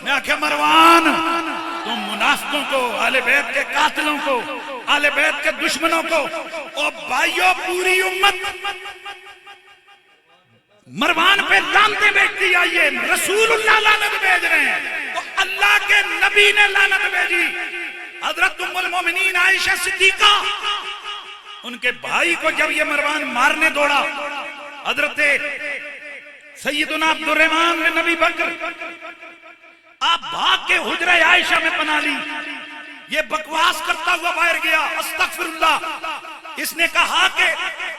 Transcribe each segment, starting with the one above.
मैं आख्या मरवान, तुम मुनाफिकों को, आले बैत के कातिलों को, आले बैत के दुश्मनों को, ओ भाइयों पूरी उम्मत मरवान पे लानतें भेजती आई है। रसूलुल्लाह लानत भेज रहे हैं तो अल्लाह के नबी ने लानत भेजी। हजरत उम्मुल मोमिनीन आयशा सिद्दीका, उनके भाई को जब ये मरवान मारने दौड़ा, हजरत सैयदुना अब्दुर्रहमान बिन नबी बकर आप भाग के हुजरा आयशा में पना ली। ये बकवास करता हुआ बाहर गया, अस्तगफिरुल्लाह। इसने कहा कि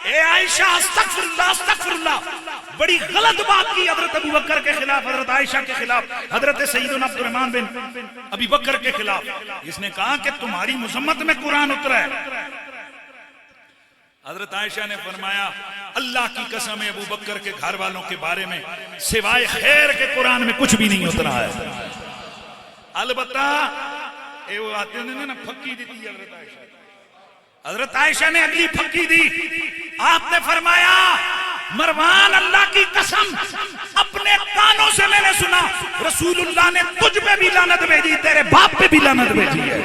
ए आयशा अस्तगफिरुल्लाह अस्तगफिरुल्लाह, बड़ी गलत बात की हजरत अबू बकर के खिलाफ, हजरत आयशा के खिलाफ, हजरत सैयदुना अब्दुर्रहमान बिन अबी बकर के खिलाफ। इसने कहा कि तुम्हारी मुजम्मत में कुरान उतरा है। हजरत आयशा ने फरमाया अल्लाह की कसम है अबू बकर के घर वालों के बारे में सिवाय खैर के कुरान में कुछ भी नहीं उतरा है। अलबत्ता वो आते ना फक्की दी थी हजरत आयशा। हजरत आयशा ने अगली फक्की दी। आपने फरमाया मरवान अल्लाह की कसम अपने कानों से मैंने सुना रसूलुल्लाह ने तुझ पे भी लानत भेजी, तेरे बाप पे भी लानत भेजी है।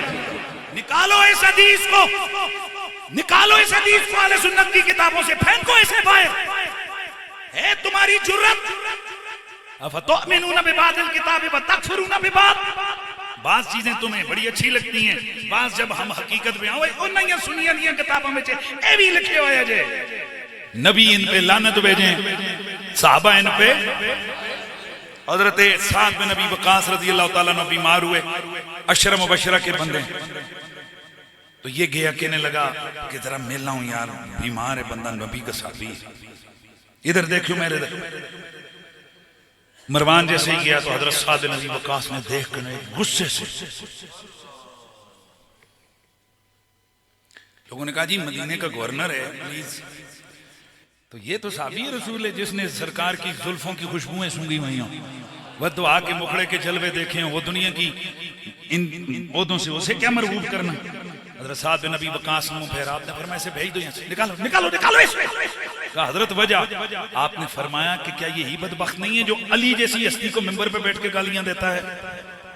निकालो इस हदीस को, निकालो इस हदीस को अहले सुन्नत की किताबों से, फेंको इसे बाहर। है तुम्हारी जुर्रत, अफतुमिनून बिबादिल किताबि व तकफुरून बिबाद। बात चीजें तुम्हें बड़ी अच्छी लगती हैं, बात जब हम हकीकत में आओ ओ नहीं सुनिए नहीं किताबों में ए भी लिखे हुए जे नबी इन पे लानत भेजे, साहबा इन पे। हजरत साद बिन नबी वकास रजी अल्लाह तआला अन्हु बीमार हुए, अशरा मुबशरा के बंदे। तो ये गया कहने लगा कि जरा मिलना हूं यार, बीमार है बंदा, नबी का साहबी। इधर देखो मेरे मरवान जैसे ही गया तो हजरत साद बिन नबी वकास ने देख कर गुस्से से लोगों ने कहा जी मदीने का गवर्नर है प्लीज। तो ये तो साहबी रसूल है जिसने सरकार की जुल्फों की खुशबुएं सूंघी हुई हों, वह तो आके मुखड़े के जलवे देखे हो, वो दुनिया की इन पौधों से उसे क्या मरगूब करना। हजरत साद बिन नबी वकास मुंह फेरा, आपने फरमाया इसे भेज दो यहाँ से, निकालो निकालो निकालो इसे। कहा हजरत वजह, आपने फरमाया कि क्या यही बदबख्त नहीं है जो अली जैसी हस्ती को मिंबर पे बैठ के गालियां देता है,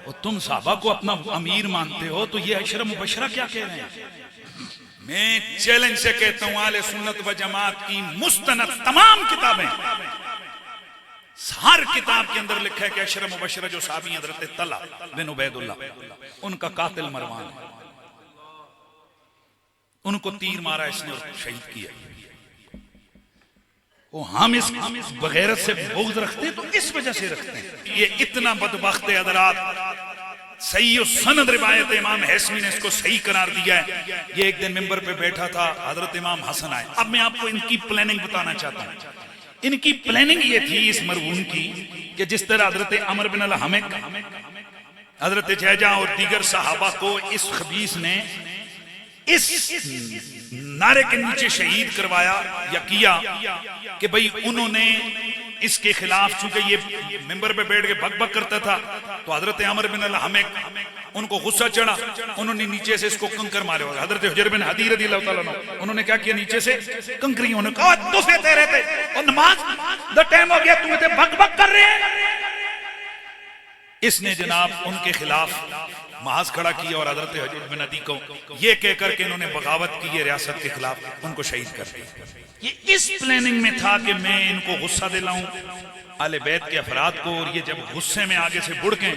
और तुम साहबा को अपना अमीर मानते हो, तो ये अशरा मुबशरा क्या कह रहे हैं। मैं चैलेंज से कहता हूं आले सुन्नत व जमात की मुस्तनद तमाम किताबें, हर किताब के अंदर लिखा है कि अशरा मुबशरा जो साहबी हजरत तला बिन उबैदुल्लाह, उनका कातिल मरवान है, उनको तीर मारा इसने और शहीद किया। वो हम इस बगैरत से बुग़्ज़ रखते तो इस वजह से रखते हैं। ये इतना बदबख्त है हज़रात, सही सनद रिवायत इमाम हैसमी ने इसको सही करार दिया है। ये एक दिन मिंबर पे बैठा था, हजरत इमाम हसन आए। अब मैं आपको इनकी प्लानिंग बताना चाहता हूँ। इनकी प्लानिंग ये थी इस मरहूम की कि जिस तरह हजरत अमर बिन अल-हमिक, हजरत जैजा और दीगर सहाबा को इस खबीस ने इस नारे के नीचे शहीद करवाया या किया कि भाई उन्होंने इसके खिलाफ, चूंकि ये मिंबर पे बैठ के भग करता था, तो हजरत अमर बिन अल-हमिक उनको गुस्सा चढ़ा, उन्होंने नीचे से इसको कंकर मारे। हजरत हुजैर बिन हदी रज़ियल्लाहु ताला अन्हु उन्होंने क्या किया, नीचे से कंकरी, उन्होंने कहा तो सोते रहते और नमाज द टाइम हो गया, तुम इधर भग कर रहे हैं। इसने जनाब उनके खिलाफ महाज खड़ा किया और हजरत हुजैर बिन हदी को ये कहकर के इन्होंने बगावत की है रियासत के खिलाफ, उनको शहीद कर दिया। ये इस प्लानिंग में था कि मैं इनको गुस्सा दिलाऊं आले बैत के अफराद को, और ये जब गुस्से में आगे से बुड़कें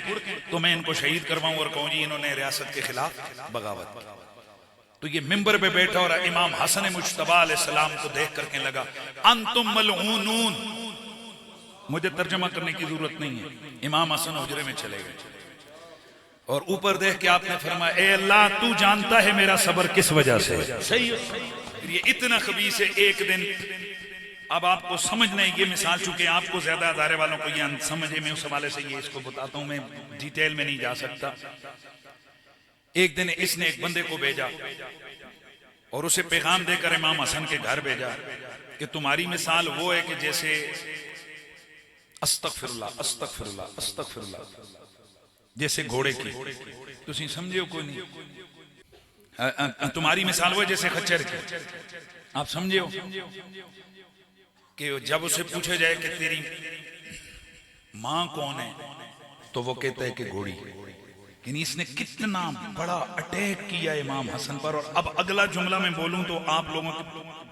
तो मैं इनको शहीद करवाऊं और कहूं जी इन्होंने रियासत के खिलाफ बगावत की। तो ये मिंबर पे बैठा और इमाम हसन मुज्तबा अलैहिस्सलाम को देख करके लगा अंतुम मलऊनून। मुझे तर्जमा करने की जरूरत नहीं है, इमाम हसन हुजरे में चले गए और ऊपर देख के आपने फरमाया ए अल्लाह तू जानता है मेरा सब्र किस वजह से। सही ये इतना खबीस है। एक दिन, अब आपको समझना है ये मिसाल, चूंकि आपको ज्यादा अदारे वालों को ये समझे, मैं उस हवाले से ये इसको बताता हूं, मैं डिटेल में नहीं जा सकता। एक दिन इसने एक बंदे को भेजा और उसे पैगाम देकर इमाम हसन के घर भेजा कि तुम्हारी मिसाल वो है कि जैसे अस्तगफिरुल्लाह अस्तगफिरुल्लाह अस्तगफिरुल्लाह जैसे घोड़े की, तुम समझे हो कोई नहीं, तुम्हारी मिसाल वो जैसे खच्चर की। आप समझे हो कि जब उसे पूछा जाए कि तेरी माँ कौन है तो वो कहता है कि घोड़ी। यानी इसने कितना बड़ा अटैक किया इमाम हसन पर। और अब अगला जुमला मैं बोलूं तो आप लोगों के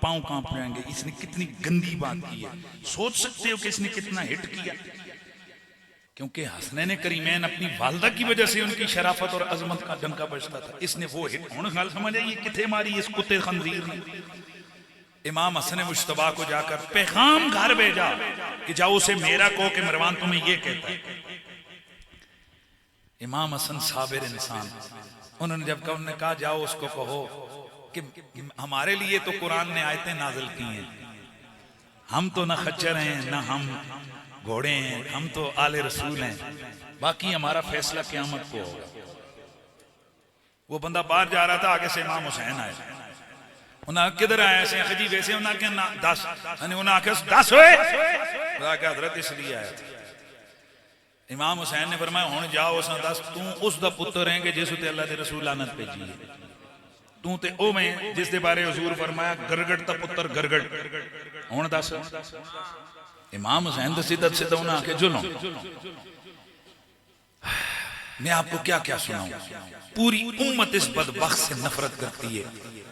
पांव कांप जाएंगे। इसने कितनी गंदी बात की है। सोच सकते हो कि इसने कितना हिट किया। क्योंकि हसनैन करीमैन अपनी वालदा की वजह से उनकी शराफत और अजमत का डंका बजता था। इसने वो हिट होने गल समझ आई किथे मारी इस कुत्ते खंजीर ने। इमाम हसन मुश्तबा को जाकर पैगाम घर भेजा कि जाओ उसे मेरा कहो कि मरवान तुम्हें ये कहता है। इमाम हसन साबिर इंसान, उन्होंने जब कहा, उन्होंने कहा जाओ उसको कहो कि हमारे लिए तो कुरान ने आयतें नाजिल की हैं, हम तो ना खच्चर हैं ना हम घोड़े हैं, हम तो आले रसूल हैं, बाकी हमारा फैसला क़यामत को होगा। वो बंदा बाहर जा रहा था, आगे से इमाम हुसैन आए। उन्हें किधर आया से जी वैसे उन्हें ना 10 उन्हें आके 10 हुए हजरत इसलिए आया था। इमाम हुसैन ने फरमाया हुण जाओ उस 10 तू उस दा पुत्र है जिस ते अल्लाह दे रसूल लानत भेजी है। तू ते ओ मैं जिस दे बारे हुजूर फरमाया गरगड़ दा पुत्र गरगड़। हुण दस। इमाम हुसैन तो सीधा सीधा उन्हें आके जुल्म। मैं आपको क्या क्या सुनाऊं। पूरी उम्मत इस बदबख्त से नफरत करती है।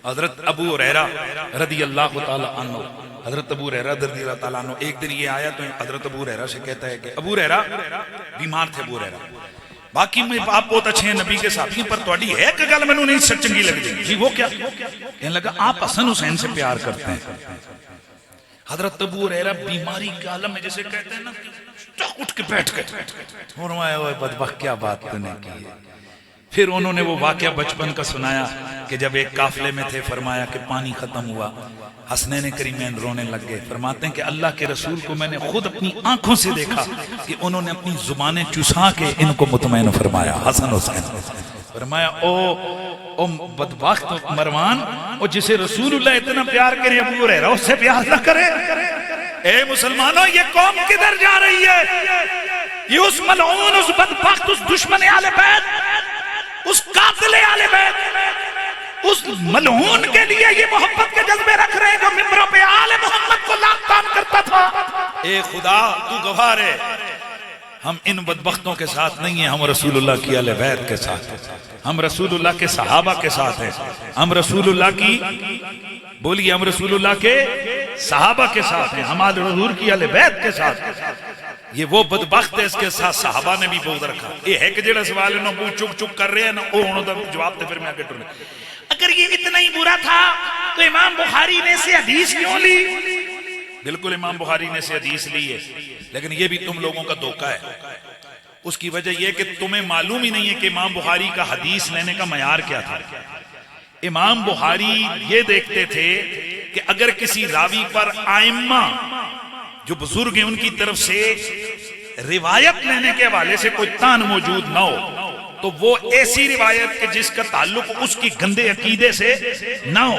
हजरत अबू हुरैरा रदी अल्लाह तआला अन्हु, हजरत अबू हुरैरा रदी अल्लाह तआला अन्हु एक दिन ये आया तो हजरत अबू हुरैरा से कहता है कि अबू हुरैरा बीमार थे। अबू हुरैरा बाकी में आप बहुत अच्छे हैं नबी के साथी, पर थोड़ी है एक गल मैनू नहीं चंगी लगती जी। वो क्या? कहने लगा आप हसन हुसैन से प्यार करते हैं। हजरत अबू हुरैरा बीमारी के आलम में जैसे कहते हैं ना उठ के बैठ गए। बदबख्त क्या बात तूने की है। फिर उन्होंने वो वाकया बचपन का सुनाया कि जब एक काफले में थे, फरमाया कि पानी खत्म हुआ, हसनैन करीमैन रोने लग गए। फरमाते हैं कि अल्लाह के रसूल को मैंने खुद अपनी आंखों से देखा कि उन्होंने अपनी जुबानें चुसा के इनको मुतमईन फरमाया। हसन हुसैन फरमाया ओ बदबख्त मरवान, और जिसे रसूलुल्लाह इतना प्यार करे अबू हुरैरा उससे प्यार ना करे। ए मुसलमानों, ये कौम किधर जा रही है? ये उस मलऊन, उस बदबख्त, उस दुश्मन आले बैत, उस कातिल आले बैत, उस मलऊन के लिए ये मोहब्बत के जज्बे रख रहे हैं जो मिंबरों पे आले मोहम्मद को लात तान करता था। ए खुदा तू गवाह है, हम इन बदबख्तों के साथ नहीं है, हम रसूलुल्लाह की आले बैत के साथ हैं, हम रसूलुल्लाह के सहाबा के साथ हैं, हम रसूलुल्लाह की बोलिए हम रसूलुल्लाह के सहाबा के साथ हैं, हम हुजूर की आले बैत के साथ। ये वो बदबख्त है, इसके साथ सहाबा ने भी बहुत रखा। ये है कि जेड़ा सवाल है ना वो चुक चुक कर रहे हैं ना वो उन्होंने जवाब दे। फिर मैं आगे टुरने, अगर ये इतना ही बुरा था तो इमाम बुखारी ने से हदीस क्यों ली? बिल्कुल इमाम बुखारी ने से हदीस ली है, लेकिन ये भी तुम लोगों का धोखा है। उसकी वजह यह कि तुम्हें मालूम ही नहीं है कि इमाम बुखारी का हदीस लेने का मयार क्या था। इमाम बुखारी ये देखते थे कि अगर किसी रावी पर आइम्मा जो बुजुर्ग हैं उनकी तरफ से रिवायत लेने के हवाले से कोई तान मौजूद ना हो तो वो ऐसी रिवायत के जिसका ताल्लुक उसकी गंदे अकीदे से ना हो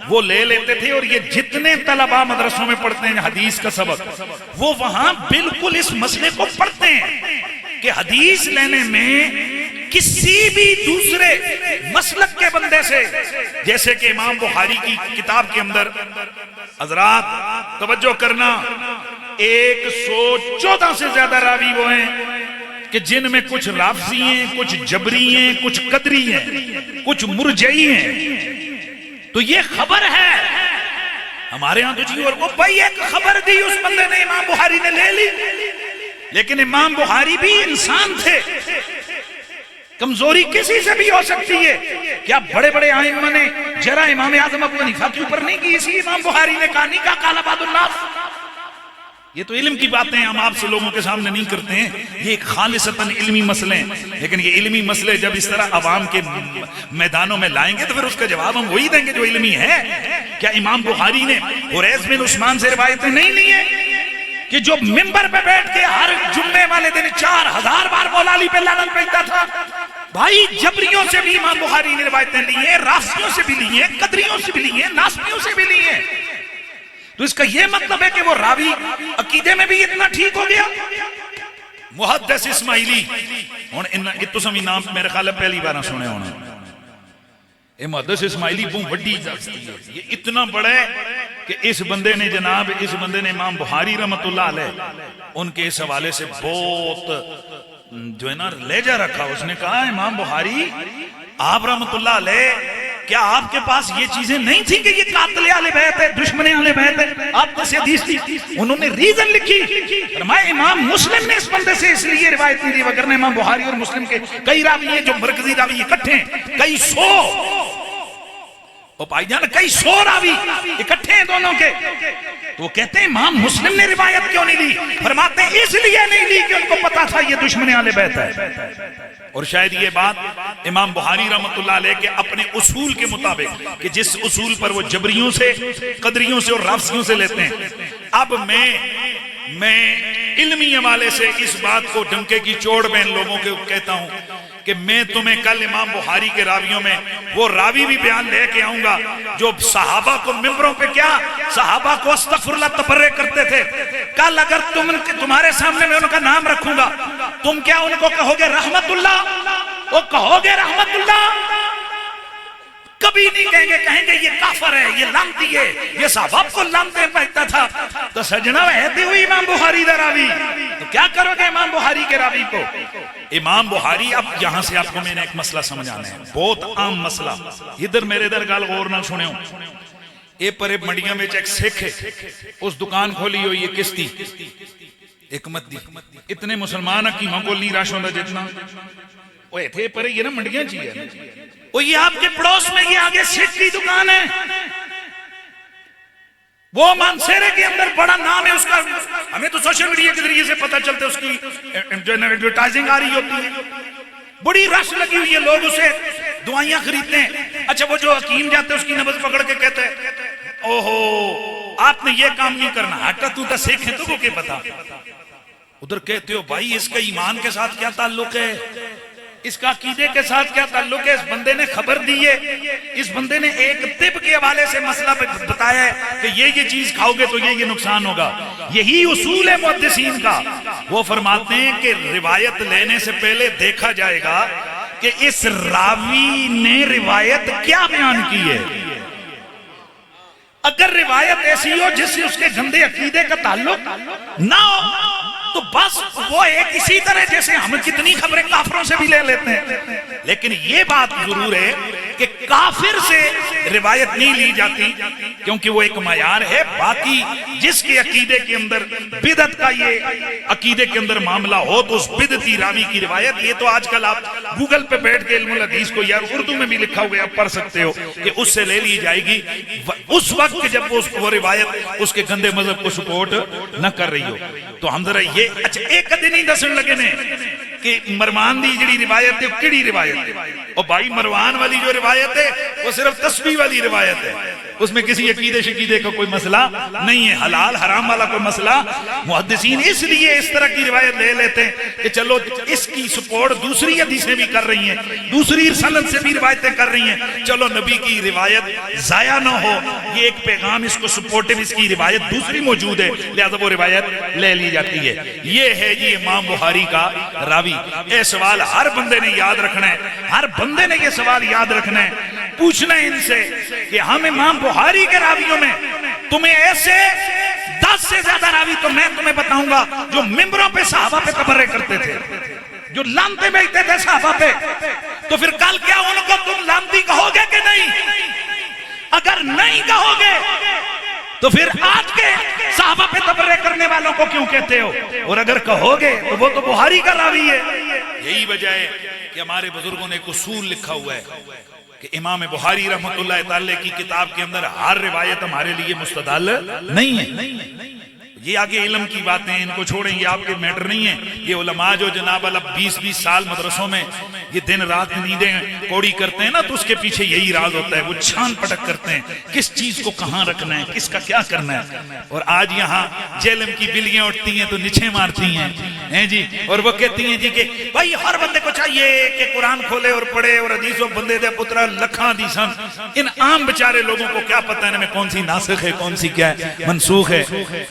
वो ले लेते थे। और ये जितने तलबा मदरसों में पढ़ते हैं हदीस का सबक, वो वहां बिल्कुल इस मसले को पढ़ते हैं कि हदीस लेने में किसी भी दूसरे मसलक के बंदे से, जैसे कि इमाम बुखारी की किताब के अंदर हजरात तवज्जो करना 114 से ज्यादा रावी वो हैं कि जिनमें कुछ राफजी हैं, कुछ जबरी हैं, कुछ कदरी हैं, कुछ मुरजई हैं। तो ये खबर है हमारे यहां तो जी, और वो भाई एक खबर दी उस बंदे ने, इमाम बुखारी ने ले ली। लेकिन इमाम बुखारी भी इंसान थे, कमजोरी किसी से भी हो सकती है। क्या बड़े बड़े आइम्मा ने जरा इमाम आजम अबू हनीफा के ऊपर नहीं की? इसी इमाम बुखारी ने कहा नहीं का काला बादुल्लाह। ये तो इल्म की बातें हम आपसे लोगों के सामने नहीं करते हैं, ये खालिसतन इल्मी मसले हैं। लेकिन ये इल्मी मसले जब इस तरह अवाम के मैदानों में लाएंगे तो फिर उसका जवाब हम वही देंगे जो इल्मी है। क्या इमाम बुखारी ने हुरैस बिन उस्मान से रिवायतें नहीं ली है कि जो मिंबर पे बैठ के हर जुम्मे वाले दिन 4000 बार मौला अली पे लानत भेजता था? भाई जबरियों से भी इमाम बुखारी ने रिवायतें ली है, राफियों से भी ली है, कदरियों से भी ली है, नासबियों से भी ली है। तो इसका यह मतलब है कि वो रावी अकीदे में भी इतना ठीक हो गया। मुहद्दिस इस्माइली हुण इन्ना तुम नाम मेरे ख्याल पहली बार सुने होना। ये मुहद्दिस इस्माइली बहुत बड़ी हस्ती है, ये इतना बड़ा है कि इस बंदे ने इमाम बुखारी रहमतुल्लाह अलैह उनके इस हवाले से बहुत जो है ना लेजा रखा, उसने कहा इमाम बुखारी आप रहमतुल्लाह अलैह, क्या आपके पास ये चीजें नहीं थी कि ये कातिल आले बैत है, दुश्मन आले बैत है? आपको से हदीस थी। उन्होंने रीजन लिखी, फरमाया इमाम मुस्लिम ने इस बंदे से इसलिए रिवायत नहीं दी, वगरना इमाम बुखारी और मुस्लिम के कई रावी हैं जो मरकजी रावी इकट्ठे हैं, कई सौ, भाईजान कई सौ रावी इकट्ठे हैं दोनों के। तो कहते हैं इमाम मुस्लिम ने रिवायत क्यों नहीं दी? फरमाते हैं इसलिए नहीं दी कि उनको पता था ये दुश्मन आले बैत है। और शायद ये बात इमाम बुखारी रहमतुल्लाह अलैह के अपने उसूल के मुताबिक, कि जिस उसूल पर वो जबरियों से, कदरियों से और राफसियों से लेते हैं। अब मैं इल्मी हवाले से इस बात को डंके की चोट में इन लोगों को कहता हूं कि मैं तुम्हें कल इमाम बुखारी के रावियों में वो रावी भी बयान लेके आऊंगा जो सहाबा को मिंबरों पे क्या सहाबा को अस्तगफिरुल्लाह तबर्रे करते थे। कल अगर तुम्हारे सामने मैं उनका नाम रखूंगा, तुम क्या उनको कहोगे रहमतुल्लाह? वो कहोगे रहमतुल्लाह? कभी नहीं कहेंगे, कहेंगे ये काफर है, ये लानती है, ये सहाबा को लानते बैठता था। तो सजना कहते हुए इमाम बुखारी दा रावी, तो क्या करोगे इमाम बुखारी के रावी को? इमाम बुखारी, अब यहां से आपको मैंने एक मसला समझाना है, बहुत आम मसला। इधर मेरे इधर गल गौर नाल सुनियो। ए परे मंडियां में एक सिख है, उस दुकान खोली हुई है किश्ती एक मद्दी, इतने मुसलमान हकीमा को नहीं रश होता जितना वो थे परे ये ना मंडियां ची है। वो ये आपके पड़ोस में ये आगे सिख की दुकान है, वो मानसेरे के अंदर बड़ा नाम है उसका, हमें तो सोशल मीडिया के जरिए से पता चलता है, उसकी जो एडवर्टाइजिंग आ रही होती है, बड़ी रश लगी हुई है, लोग उसे दुआइयां खरीदते हैं। अच्छा वो जो हकीम जाते हैं उसकी नब्ज पकड़ के कहते हैं ओहो आपने ये काम नहीं करना, हटा तू तो सिख है, तुमको क्या पता? उधर कहते हो भाई इसका ईमान के साथ क्या ताल्लुक है, इसका अकीदे के साथ क्या ताल्लुक है? इस बंदे ने खबर दी है, इस बंदे ने एक तिब के हवाले से मसला बताया है कि ये चीज खाओगे तो ये नुकसान होगा। यही उसूल है मुहद्दिसीन का। वो फरमाते हैं कि रिवायत लेने से पहले देखा जाएगा कि इस रावी ने रिवायत क्या बयान की है। अगर रिवायत ऐसी हो जिससे उसके गंदे अकीदे का ताल्लुक ना हो तो बस वो एक इसी तरह जैसे हम कितनी खबरें काफिरों से भी ले लेते हैं। लेकिन ये बात जरूर है कि काफिर से रिवायत नहीं ली जाती क्योंकि वो एक मयार है। बाकी जिसके अकीदे के अंदर बिदअत का ये अकीदे के अंदर मामला हो तो उस बिदअती रावी की रिवायत, ये तो आजकल आप गूगल पे बैठ के इल्मुल हदीस को यार उर्दू में भी लिखा हुआ आप पढ़ सकते हो कि उससे ले ली जाएगी उस वक्त जब वो रिवायत उसके गंदे मजहब को सपोर्ट न कर रही हो। तो हम जरा ये अच्छा एक दिन ही दसन लगे ने कि मरवान दी जी रिवायत है, किड़ी रिवायत है? और भाई मरवान वाली जो रिवायत है वो सिर्फ तस्बीह वाली रिवायत है, उसमें किसी अकीदे शकीदे का कोई मसला नहीं है, हलाल हराम वाला कोई मसला। मुहद्दिसीन इसलिए इस तरह की रिवायत ले लेते हैं कि चलो इसकी सपोर्ट दूसरी हदीसें भी कर रही हैं, दूसरी सनद से भी रिवायतें कर रही हैं, चलो नबी की रिवायत जाया ना हो, ये एक पैगाम इसको सपोर्टिव, इसकी रिवायत दूसरी मौजूद है लिहाजा वो रिवायत ले ली जाती है। ये है जी इमाम बुखारी का रावी। ये सवाल हर बंदे ने याद रखना है, हर बंदे ने ये सवाल याद रखना है, पूछना है इनसे कि हम इमाम बुखारी के रावियों में तुम्हें ऐसे 10 से ज्यादा रावी तो मैं तुम्हें बताऊंगा जो मिंबरों पे सहाबा पे तबर्रे करते थे, जो लानते बेचते थे सहाबा पे। तो फिर कल क्या उनको तुम लानती कहोगे कि नहीं? अगर नहीं कहोगे तो फिर आज के सहाबा पे तबर्रे करने वालों को क्यों कहते हो? और अगर कहोगे तो वो तो बुखारी का रावी है। यही वजह है कि हमारे बुजुर्गों ने एक उसूल लिखा हुआ है कि इमाम बुखारी रहमतुल्लाह ताला की किताब के अंदर हर रिवायत हमारे लिए मुस्तदल नहीं है। ये आगे इल्म की बातें, इनको छोड़ें, ये आपके मैटर नहीं है। ये उलमा जो जनाब अल 20-20 साल मदरसों में ये दिन रात नींदें कौड़ी करते हैं ना, तो उसके पीछे यही राज होता है। वो छान पटक करते हैं किस चीज को कहाँ रखना है, किसका क्या करना है। और आज यहाँ जेलम की बिल्लियां उठती हैं तो नीचे मारती हैं जी, और वो कहती हैं जी कि भाई हर बंदे को चाहिए कि कुरान खोले और पढ़े और हदीसों बंदे दे पुत्रा लखा हदीसन। इन आम बेचारे लोगों को क्या पता है इनमें कौन सी नासिख है, कौन सी क्या है मनसूख है।